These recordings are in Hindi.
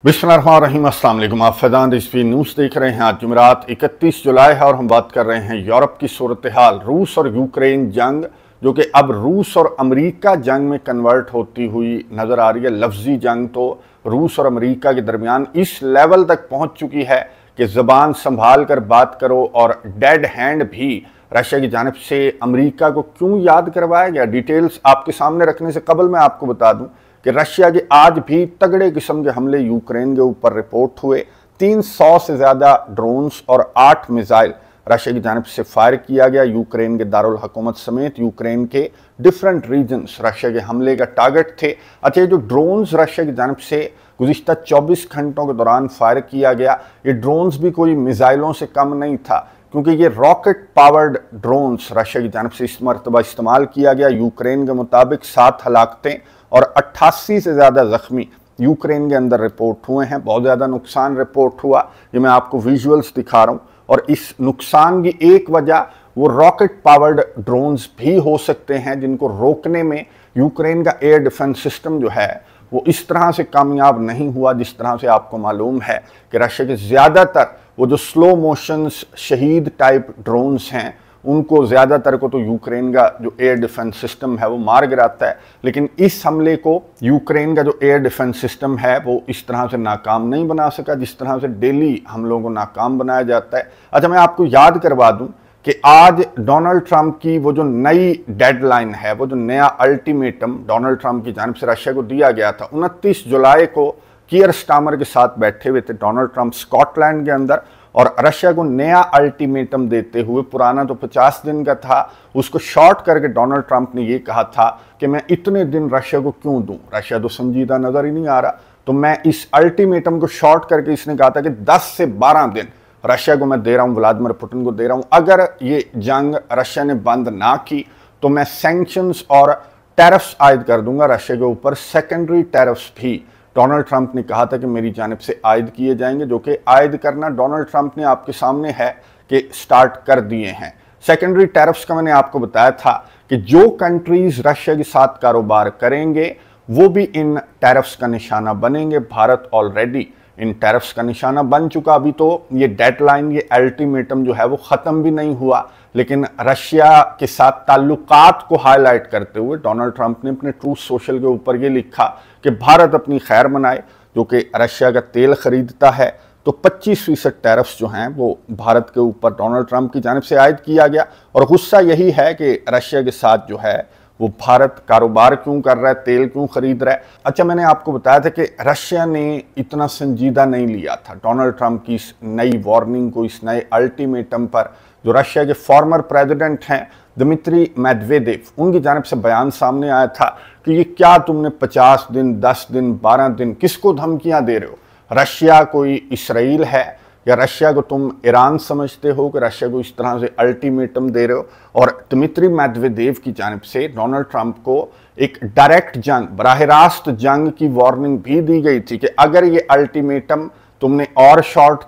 बिस्मिल्लाहिर्रहमानिर्रहीम, अस्सलाम वालेकुम। आप फैज़ान रिजवी न्यूज़ देख रहे हैं। आज जुमेरात 31 जुलाई है और हम बात कर रहे हैं यूरोप की सूरत हाल। रूस और यूक्रेन जंग जो कि अब रूस और अमेरिका जंग में कन्वर्ट होती हुई नज़र आ रही है। लफ्जी जंग तो रूस और अमेरिका के दरमियान इस लेवल तक पहुँच चुकी है कि ज़बान संभाल कर बात करो, और डेड हैंड भी रशिया की जानिब से अमेरिका को क्यों याद करवाया गया। डिटेल्स आपके सामने रखने से कबल मैं आपको बता दूं कि रशिया के आज भी तगड़े किस्म के हमले यूक्रेन के ऊपर रिपोर्ट हुए। 300 से ज़्यादा ड्रोन्स और 8 मिसाइल रशिया की जानिब से फायर किया गया। यूक्रेन के दारुल हुकूमत समेत यूक्रेन के डिफरेंट रीजन्स रशिया के हमले का टारगेट थे। अच्छा, ये जो ड्रोन्स रशिया की जानिब से गुज़िश्ता 24 घंटों के दौरान फायर किया गया, ये ड्रोन्स भी कोई मिसाइलों से कम नहीं था, क्योंकि ये रॉकेट पावर्ड ड्रोन्स रशिया की जानिब से इस मरतबा इस्तेमाल किया गया। यूक्रेन के मुताबिक 7 हलाकतें और 88 से ज़्यादा ज़ख्मी यूक्रेन के अंदर रिपोर्ट हुए हैं। बहुत ज़्यादा नुकसान रिपोर्ट हुआ, ये मैं आपको विजुअल्स दिखा रहा हूँ। और इस नुकसान की एक वजह वो रॉकेट पावर्ड ड्रोन्स भी हो सकते हैं, जिनको रोकने में यूक्रेन का एयर डिफेंस सिस्टम जो है वो इस तरह से कामयाब नहीं हुआ जिस तरह से आपको मालूम है कि रशिया के ज़्यादातर वो जो स्लो मोशंस शहीद टाइप ड्रोन्स हैं उनको ज़्यादातर को तो यूक्रेन का जो एयर डिफेंस सिस्टम है वो मार गिराता है। लेकिन इस हमले को यूक्रेन का जो एयर डिफेंस सिस्टम है वो इस तरह से नाकाम नहीं बना सका जिस तरह से डेली हमलों को नाकाम बनाया जाता है। अच्छा, मैं आपको याद करवा दूं कि आज डोनाल्ड ट्रंप की वो जो नई डेडलाइन है, वो जो नया अल्टीमेटम डोनाल्ड ट्रंप की जानिब से रशिया को दिया गया था, 29 जुलाई को कीयर स्टार्मर के साथ बैठे हुए थे डोनाल्ड ट्रंप स्कॉटलैंड के अंदर, और रशिया को नया अल्टीमेटम देते हुए, पुराना तो 50 दिन का था, उसको शॉर्ट करके डोनाल्ड ट्रंप ने ये कहा था कि मैं इतने दिन रशिया को क्यों दूं, रशिया तो संजीदा नज़र ही नहीं आ रहा, तो मैं इस अल्टीमेटम को शॉर्ट करके इसने कहा था कि 10 से 12 दिन रशिया को मैं दे रहा हूं, व्लादिमीर पुतिन को दे रहा हूं। अगर ये जंग रशिया ने बंद ना की तो मैं सैंक्शंस और टैरिफ्स आयद कर दूंगा रशिया के ऊपर। सेकेंडरी टैरिफ्स भी डोनाल्ड ट्रंप ने कहा था कि मेरी जानिब से आयद किए जाएंगे, जो कि आयद करना डोनाल्ड ट्रंप ने आपके सामने है कि स्टार्ट कर दिए हैं। सेकेंडरी टैरिफ्स का मैंने आपको बताया था कि जो कंट्रीज रशिया के साथ कारोबार करेंगे वो भी इन टैरिफ्स का निशाना बनेंगे। भारत ऑलरेडी इन टैरिफ्स का निशाना बन चुका। अभी तो ये डेडलाइन, ये अल्टीमेटम जो है वो ख़त्म भी नहीं हुआ, लेकिन रशिया के साथ ताल्लुकात को हाईलाइट करते हुए डोनाल्ड ट्रंप ने अपने ट्रूथ सोशल के ऊपर ये लिखा कि भारत अपनी खैर मनाए, जो कि रशिया का तेल खरीदता है, तो 25% टैरिफ्स जो हैं वो भारत के ऊपर डोनाल्ड ट्रंप की जानिब से आयद किया गया। और गुस्सा यही है कि रशिया के साथ जो है वो भारत कारोबार क्यों कर रहा है, तेल क्यों खरीद रहा है। अच्छा, मैंने आपको बताया था कि रशिया ने इतना संजीदा नहीं लिया था डोनाल्ड ट्रंप की इस नई वार्निंग को, इस नए अल्टीमेटम पर। जो रशिया के फॉर्मर प्रेसिडेंट हैं दिमित्री मेदवेदेव, उनकी जानिब से बयान सामने आया था कि ये क्या तुमने 50 दिन, 10 दिन, 12 दिन किसको धमकियां दे रहे हो। रशिया कोई इसराइल है या रशिया को तुम ईरान समझते हो कि रशिया को इस तरह से अल्टीमेटम दे रहे हो। और दिमित्री मेदवेदेव की जानिब से डोनाल्ड ट्रंप को एक डायरेक्ट जंग, बराह रास्त जंग की वार्निंग भी दी गई थी कि अगर ये अल्टीमेटम तुमने और शॉर्ट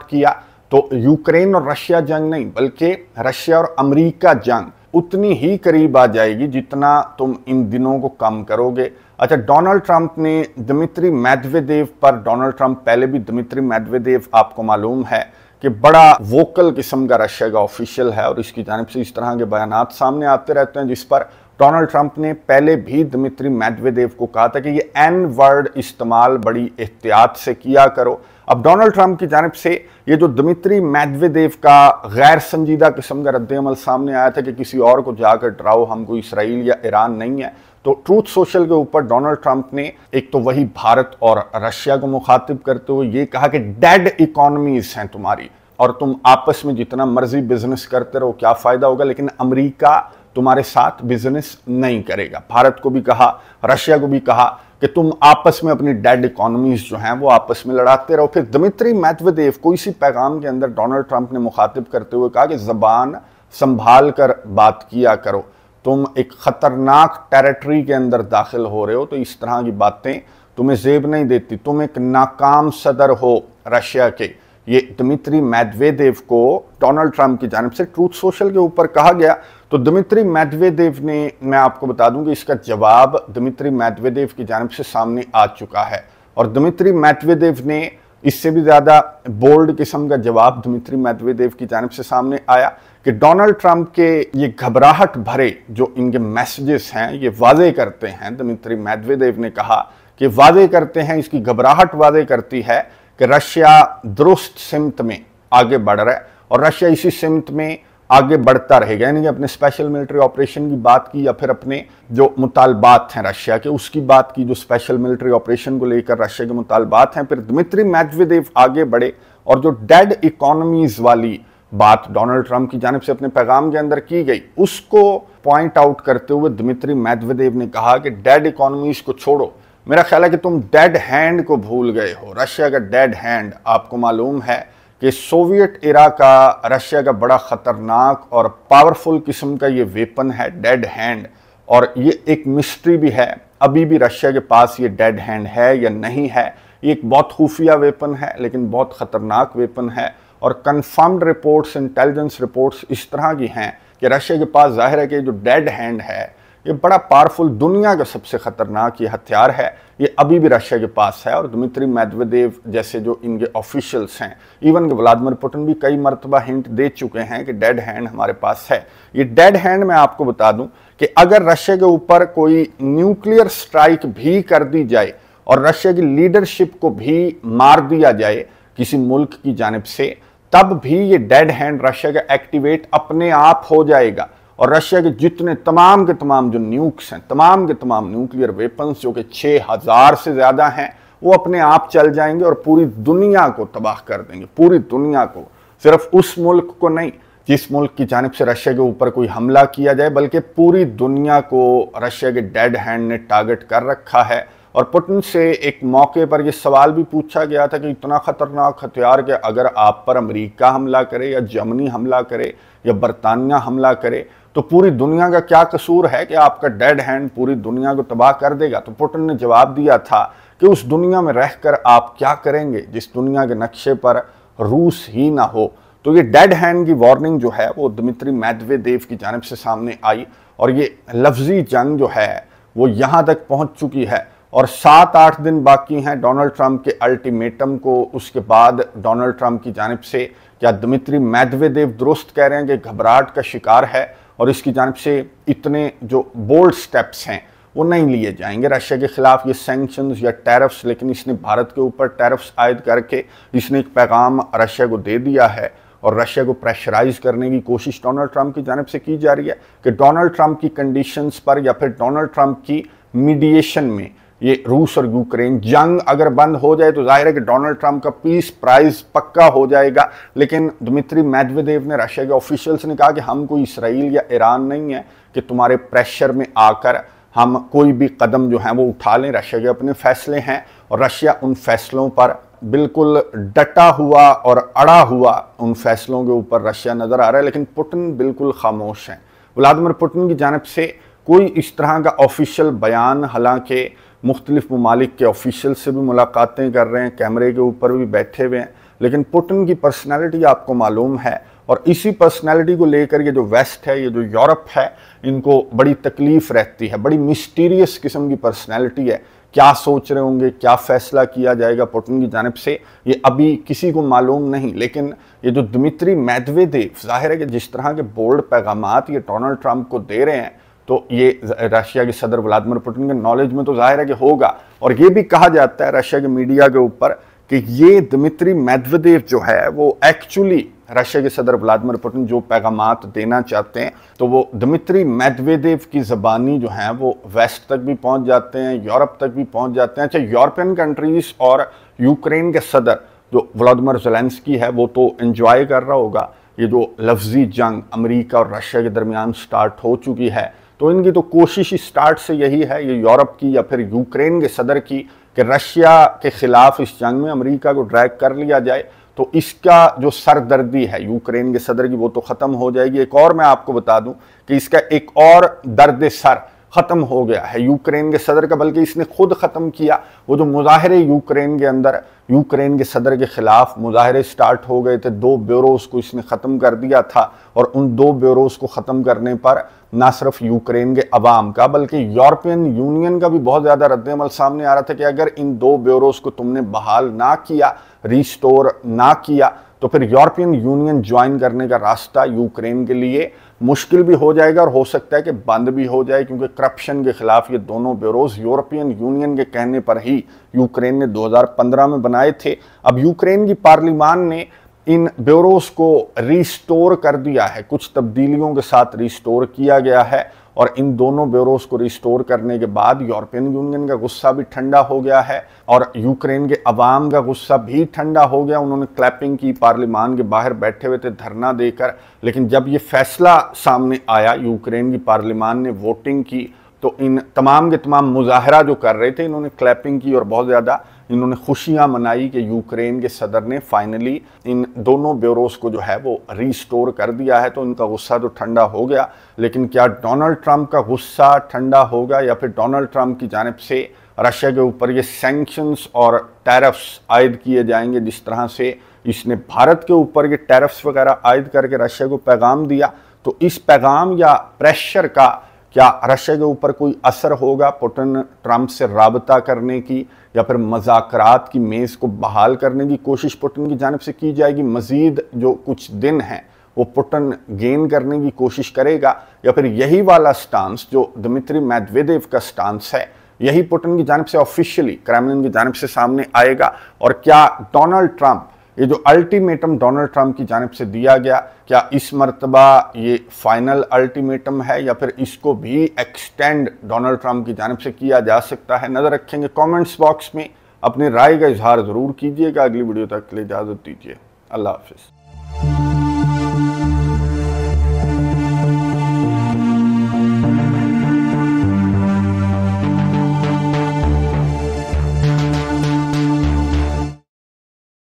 किया तो यूक्रेन और रशिया जंग नहीं बल्कि रशिया और अमेरिका जंग उतनी ही करीब आ जाएगी जितना तुम इन दिनों को कम करोगे। अच्छा, डोनाल्ड ट्रंप ने दिमित्री मेदवेदेव पर, डोनाल्ड ट्रंप पहले भी, दिमित्री मेदवेदेव आपको मालूम है कि बड़ा वोकल किस्म का रशिया का ऑफिशियल है और इसकी जानिब से इस तरह के बयानात सामने आते रहते हैं, जिस पर डोनाल्ड ट्रंप ने पहले भी दिमित्री मेदवेदेव को कहा था कि ये एन वर्ड इस्तेमाल बड़ी एहतियात से किया करो। अब डोनाल्ड ट्रंप की जानिब से ये जो दिमित्री मेदवेदेव का गैर संजीदा किस्म का रद्द-ए-अमल सामने आया था कि किसी और को जाकर डराओ, हमको इसराइल या ईरान नहीं है, तो ट्रूथ सोशल के ऊपर डोनाल्ड ट्रंप ने एक तो वही भारत और रशिया को मुखातिब करते हुए ये कहा कि डेड इकोनॉमीज हैं तुम्हारी और तुम आपस में जितना मर्जी बिजनेस करते रहो, क्या फ़ायदा होगा, लेकिन अमेरिका तुम्हारे साथ बिजनेस नहीं करेगा। भारत को भी कहा, रशिया को भी कहा कि तुम आपस में अपनी डेड इकोनॉमीज जो हैं वो आपस में लड़ाते रहो। फिर दिमित्री मेदवेदेव को इसी पैगाम के अंदर डोनाल्ड ट्रंप ने मुखातिब करते हुए कहा कि ज़बान संभाल कर बात किया करो, तुम एक ख़तरनाक टेरिटरी के अंदर दाखिल हो रहे हो, तो इस तरह की बातें तुम्हें जेब नहीं देती, तुम एक नाकाम सदर हो रशिया के। ये दिमित्री मेदवेदेव को डोनाल्ड ट्रंप की जानिब से ट्रूथ सोशल के ऊपर कहा गया। तो दिमित्री मेदवेदेव ने, मैं आपको बता दूं कि इसका जवाब दिमित्री मेदवेदेव की जानिब से सामने आ चुका है। और दिमित्री मेदवेदेव ने इससे भी ज़्यादा बोल्ड किस्म का जवाब दिमित्री मेदवेदेव की जानिब से सामने आया कि डोनाल्ड ट्रंप के ये घबराहट भरे जो इनके मैसेजेस हैं ये वाजे करते हैं, दिमित्री मेदवेदेव ने कहा कि वाजे करते हैं, इसकी घबराहट वाजे करती है कि रशिया दुरुस्त सिमत में आगे बढ़ रहा है और रशिया इसी सिमत में आगे बढ़ता रहेगा। यानी कि अपने स्पेशल मिलिट्री ऑपरेशन की बात की या फिर अपने जो मुतालबात हैं रशिया के उसकी बात की, जो स्पेशल मिलिट्री ऑपरेशन को लेकर रशिया के मुतालबात हैं। फिर दिमित्री मेदवेदेव आगे बढ़े और जो डेड इकोनॉमीज वाली बात डोनाल्ड ट्रंप की जानिब से अपने पैगाम के अंदर की गई उसको पॉइंट आउट करते हुए दिमित्री मेदवेदेव ने कहा कि डेड इकोनॉमीज को छोड़ो, मेरा ख्याल है कि तुम डेड हैंड को भूल गए हो। रशिया का डेड हैंड, आपको मालूम है कि सोवियत एरा का रशिया का बड़ा ख़तरनाक और पावरफुल किस्म का ये वेपन है डेड हैंड, और ये एक मिस्ट्री भी है अभी भी रशिया के पास ये डेड हैंड है या नहीं है। ये एक बहुत खुफिया वेपन है लेकिन बहुत ख़तरनाक वेपन है और कंफर्म्ड रिपोर्ट्स, इंटेलिजेंस रिपोर्ट्स इस तरह की हैं कि रशिया के पास जाहिर है कि जो डेड हैंड है ये बड़ा पावरफुल, दुनिया का सबसे ख़तरनाक ये हथियार है, ये अभी भी रशिया के पास है। और दिमित्री मेदवेदेव जैसे जो इनके ऑफिशियल्स हैं, इवन के व्लादिमीर पुतिन भी कई मरतबा हिंट दे चुके हैं कि डेड हैंड हमारे पास है। ये डेड हैंड मैं आपको बता दूं कि अगर रशिया के ऊपर कोई न्यूक्लियर स्ट्राइक भी कर दी जाए और रशिया की लीडरशिप को भी मार दिया जाए किसी मुल्क की जानिब से, तब भी ये डेड हैंड रशिया का एक्टिवेट अपने आप हो जाएगा और रशिया के जितने तमाम के तमाम जो न्यूक्स हैं, तमाम के तमाम न्यूक्लियर वेपन्स जो कि 6000 से ज़्यादा हैं, वो अपने आप चल जाएंगे और पूरी दुनिया को तबाह कर देंगे। पूरी दुनिया को, सिर्फ उस मुल्क को नहीं जिस मुल्क की जानिब से रशिया के ऊपर कोई हमला किया जाए, बल्कि पूरी दुनिया को रशिया के डेड हैंड ने टारगेट कर रखा है। और पुतिन से एक मौके पर यह सवाल भी पूछा गया था कि इतना ख़तरनाक हथियार कि अगर आप पर अमेरिका हमला करे या जर्मनी हमला करे या बरतानिया हमला करे तो पूरी दुनिया का क्या कसूर है कि आपका डेड हैंड पूरी दुनिया को तबाह कर देगा। तो पुतिन ने जवाब दिया था कि उस दुनिया में रहकर आप क्या करेंगे जिस दुनिया के नक्शे पर रूस ही ना हो। तो ये डेड हैंड की वार्निंग जो है वो दिमित्री मेदवेदेव की जानिब से सामने आई और ये लफ्जी जंग जो है वो यहाँ तक पहुँच चुकी है और 7-8 दिन बाकी हैं डोनाल्ड ट्रंप के अल्टीमेटम को। उसके बाद डोनाल्ड ट्रंप की जानिब से क्या दिमित्री मेदवेदेव दुरुस्त कह रहे हैं कि घबराहट का शिकार है और इसकी जानिब से इतने जो बोल्ड स्टेप्स हैं वो नहीं लिए जाएंगे रशिया के खिलाफ, ये सैंक्शंस या टैरिफ्स। लेकिन इसने भारत के ऊपर टैरिफ्स आयद करके इसने एक पैगाम रशिया को दे दिया है और रशिया को प्रेशराइज करने की कोशिश डोनाल्ड ट्रंप की जानिब से की जा रही है कि डोनाल्ड ट्रंप की कंडीशंस पर या फिर डोनाल्ड ट्रंप की मीडिएशन में ये रूस और यूक्रेन जंग अगर बंद हो जाए तो जाहिर है कि डोनाल्ड ट्रंप का पीस प्राइज पक्का हो जाएगा। लेकिन दिमित्री मेदवेदेव ने, रशिया के ऑफिशियल्स ने कहा कि हम कोई इसराइल या ईरान नहीं है कि तुम्हारे प्रेशर में आकर हम कोई भी कदम जो है वो उठा लें। रशिया के अपने फैसले हैं और रशिया उन फैसलों पर बिल्कुल डटा हुआ और अड़ा हुआ उन फैसलों के ऊपर रशिया नज़र आ रहा है। लेकिन पुतिन बिल्कुल खामोश हैं। व्लादिमीर पुतिन की जानिब से कोई इस तरह का ऑफिशियल बयान, हालांकि मुख्तलिफ ममालिक के ऑफिशियल से भी मुलाकातें कर रहे हैं, कैमरे के ऊपर भी बैठे हुए हैं, लेकिन पुतिन की पर्सनैलिटी आपको मालूम है और इसी पर्सनैलिटी को लेकर ये जो वेस्ट है, ये जो यूरोप है, इनको बड़ी तकलीफ़ रहती है। बड़ी मिस्टीरियस किस्म की पर्सनैलिटी है। क्या सोच रहे होंगे, क्या फ़ैसला किया जाएगा पुतिन की जानिब से, ये अभी किसी को मालूम नहीं। लेकिन ये जो दिमित्री मेदवेदेव, जाहिर है कि जिस तरह के बोल्ड पैगामात ये डोनाल्ड ट्रंप को दे रहे हैं तो ये रशिया के सदर व्लादिमीर पुतिन के नॉलेज में तो जाहिर है कि होगा। और ये भी कहा जाता है रशिया के मीडिया के ऊपर कि ये दिमित्री मेदवेदेव जो है वो एक्चुअली रशिया के सदर व्लादिमीर पुतिन जो पैगामात देना चाहते हैं तो वो दिमित्री मेदवेदेव की ज़बानी जो है वो वेस्ट तक भी पहुंच जाते हैं, यूरोप तक भी पहुंच जाते हैं। अच्छा, यूरोपियन कंट्रीज़ और यूक्रेन के सदर जो व्लादिमीर ज़ेलेंस्की है वो तो एंजॉय कर रहा होगा ये जो लफ्जी जंग अमेरिका और रशिया के दरमियान स्टार्ट हो चुकी है। तो इनकी तो कोशिश स्टार्ट से यही है, ये यूरोप की या फिर यूक्रेन के सदर की, कि रशिया के ख़िलाफ़ इस जंग में अमेरिका को ड्रैग कर लिया जाए तो इसका जो सरदर्दी है यूक्रेन के सदर की वो तो ख़त्म हो जाएगी। एक और मैं आपको बता दूं कि इसका एक और दर्द सर ख़त्म हो गया है यूक्रेन के सदर का, बल्कि इसने खुद ख़त्म किया। वो जो मुजाहरे यूक्रेन के अंदर यूक्रेन के सदर के ख़िलाफ़ मुजाहरे स्टार्ट हो गए थे, 2 ब्यूरोज़ को इसने ख़त्म कर दिया था। और उन 2 ब्यूरोज़ को ख़त्म करने पर ना सिर्फ यूक्रेन के अवाम का बल्कि यूरोपियन यूनियन का भी बहुत ज़्यादा रद्द-ए-अमल सामने आ रहा था कि अगर इन 2 ब्यूरोज़ को तुमने बहाल ना किया, रिस्टोर ना किया, तो फिर यूरोपियन यूनियन ज्वाइन करने का रास्ता यूक्रेन के लिए मुश्किल भी हो जाएगा और हो सकता है कि बंद भी हो जाए, क्योंकि करप्शन के खिलाफ ये दोनों ब्यूरोज यूरोपियन यूनियन के कहने पर ही यूक्रेन ने 2015 में बनाए थे। अब यूक्रेन की पार्लियामान ने इन ब्यूरोज को रिस्टोर कर दिया है, कुछ तब्दीलियों के साथ रिस्टोर किया गया है। और इन दोनों ब्यूरोज को रिस्टोर करने के बाद यूरोपियन यूनियन का गुस्सा भी ठंडा हो गया है और यूक्रेन के अवाम का गुस्सा भी ठंडा हो गया। उन्होंने क्लैपिंग की, पार्लियामान के बाहर बैठे हुए थे धरना देकर। लेकिन जब ये फैसला सामने आया, यूक्रेन की पार्लियामान ने वोटिंग की, तो इन तमाम के तमाम मुजाहरा जो कर रहे थे इन्होंने क्लैपिंग की और बहुत ज़्यादा इन्होंने खुशियां मनाई कि यूक्रेन के सदर ने फाइनली इन दोनों ब्यूरोज को जो है वो रिस्टोर कर दिया है। तो इनका गुस्सा तो ठंडा हो गया, लेकिन क्या डोनाल्ड ट्रंप का गुस्सा ठंडा होगा या फिर डोनाल्ड ट्रंप की जानिब से रशिया के ऊपर ये सैंक्शंस और टैरिफ्स आयद किए जाएंगे, जिस तरह से इसने भारत के ऊपर ये टैरिफ्स वगैरह आयद करके रशिया को पैगाम दिया। तो इस पैगाम या प्रेशर का क्या रशिया के ऊपर कोई असर होगा? पुतिन ट्रंप से राबता करने की या फिर मज़ाकरात की मेज़ को बहाल करने की कोशिश पुतिन की जानिब से की जाएगी? मज़ीद जो कुछ दिन हैं वो पुतिन गेन करने की कोशिश करेगा, या फिर यही वाला स्टांस जो दिमित्री मेदवेदेव का स्टांस है यही पुतिन की जानिब से ऑफिशियली क्रेमलिन की जानिब से सामने आएगा? और क्या डोनाल्ड ट्रंप, ये जो अल्टीमेटम डोनाल्ड ट्रंप की जानिब से दिया गया, क्या इस मर्तबा ये फाइनल अल्टीमेटम है या फिर इसको भी एक्सटेंड डोनाल्ड ट्रंप की जानिब से किया जा सकता है? नज़र रखेंगे। कमेंट्स बॉक्स में अपनी राय का इजहार ज़रूर कीजिएगा। अगली वीडियो तक के लिए इजाज़त दीजिए। अल्लाह हाफिज़।